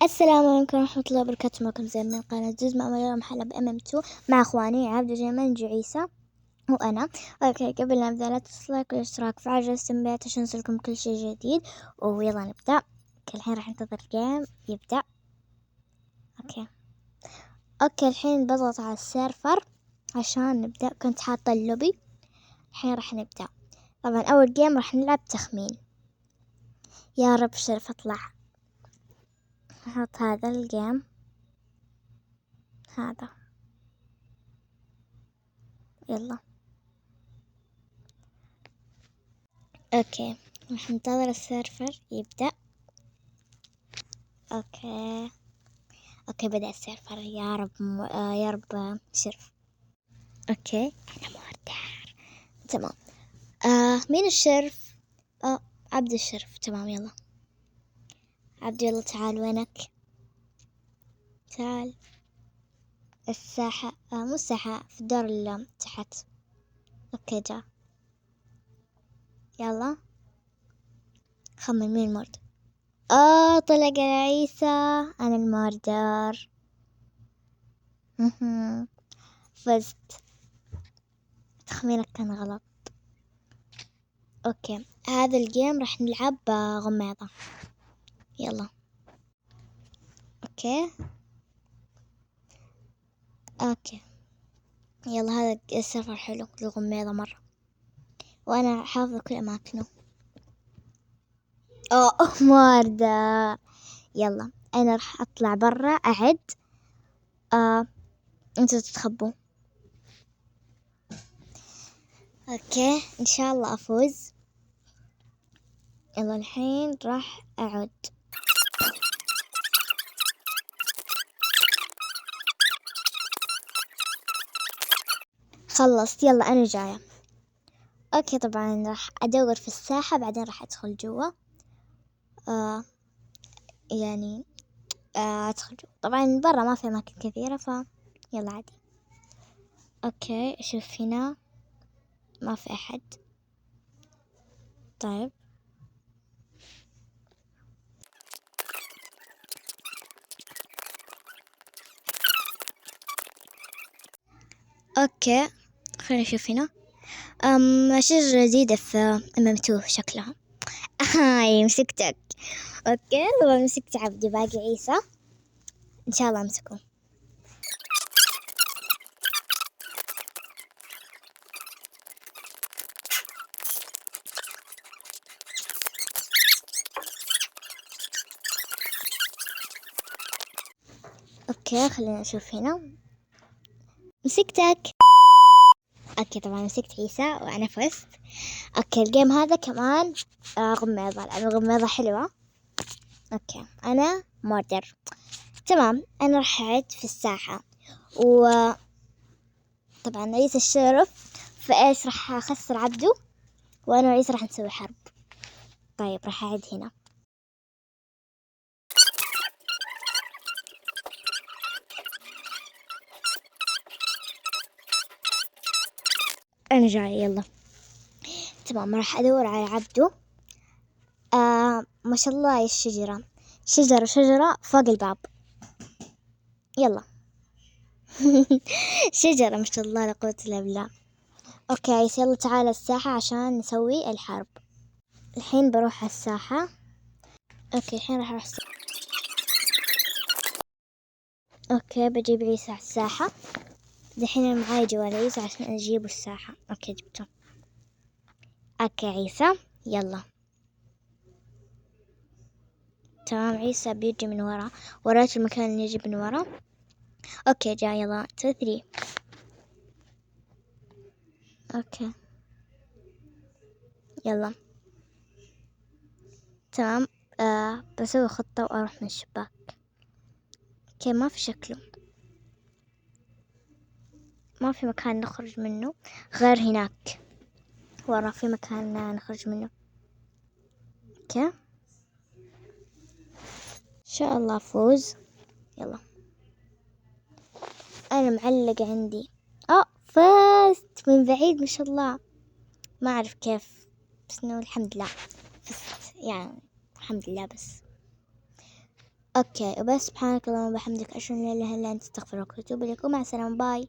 السلام عليكم ورحمة الله وبركاته. معكم زين من قناة جزء مع اليوم حلقة MM2 مع أخواني عبد وجيمان عيسى وأنا. أوكي، قبل لا نبدأ لا تنسوا لايك والاشتراك في عجلة التنبيهات عشان يوصلكم كل شيء جديد. ويلا نبدأ. الحين راح ننتظر الجيم يبدأ. أوكي الحين بضغط على السيرفر عشان نبدأ. كنت حاطة اللوبي. الحين راح نبدأ. طبعا أول جيم راح نلعب تخمين. يا رب شرف أطلع. نحط هذا الجيم هذا. يلا اوكي راح ننتظر السيرفر يبدأ. اوكي بدأ السيرفر. يا رب يا رب شرف. اوكي انا مهردار. تمام. مين الشرف؟ عبد الشرف. تمام يلا عبد، يلا تعال. وينك؟ تعال الساحة. مو الساحة، في الدور اللي تحت. اوكي جاء. يلا خمن مين المرد. طلع يا عيسى. انا الماردار. فزت. تخمينك كان غلط. اوكي هذا الجيم راح نلعب غميضة. يلا اوكي يلا. هذا السفر حلو الغميضة مرة، وانا حافظة كل اماكنه. ماردة. يلا انا راح اطلع برا اعد. انتوا تتخبوا. اوكي ان شاء الله افوز. يلا الحين راح اعد. خلصت. يلا انا جاية. اوكي طبعا راح ادور في الساحة، بعدين راح ادخل جوا. يعني ادخل جوا. طبعا برا ما في اماكن كثيرة، يلا عادي. اوكي اشوف هنا ما في احد. طيب اوكي خلينا نشوف هنا. شجرة جديدة في MM2 شكلها. هاي مسكتك. اوكي طبعا مسكت عبدي، باقي عيسى. ان شاء الله امسكه. اوكي خلينا نشوف هنا. مسكتك. اوكي طبعا مسكت عيسى وانا فزت. اوكي الجيم هذا كمان غميضة، لأن الغميضة حلوة. اوكي انا موردر. تمام انا راح اعد في الساحة، وطبعا عيسى الشرف. فايش راح اخسر عبده، وانا وعيسى راح نسوي حرب. طيب راح اعد هنا. انا جاي. يلا تمام راح ادور على عبده. ما شاء الله الشجرة. شجرة فوق الباب. يلا. شجرة ما شاء الله لا قوة الا بالله. اوكي عيسى يلا تعال الساحة عشان نسوي الحرب. الحين بروح على الساحة. اوكي الحين راح اروح الساحة. اوكي بجيب عيسى على الساحة. دحين انا معاي جوال عيسى عشان اجيبه الساحة. اوكي جبته. اوكي عيسى يلا. تمام عيسى بيجي من ورا. وريت المكان اللي يجي من ورا. اوكي جاي. يلا 2 3. اوكي يلا تمام. بسوي خطة واروح من الشباك. اوكي ما في شكله، ما في مكان نخرج منه غير هناك ورا. في مكان نخرج منه. اوكي ان شاء الله افوز. يلا انا معلق عندي. فزت من بعيد ما شاء الله. ما اعرف كيف، بس انه الحمد لله فزت يعني. الحمد لله. بس اوكي وبس، سبحانك اللهم وبحمدك، اشهد ان لا اله الا انت، استغفرك واتوب اليك، ومع السلامة، باي.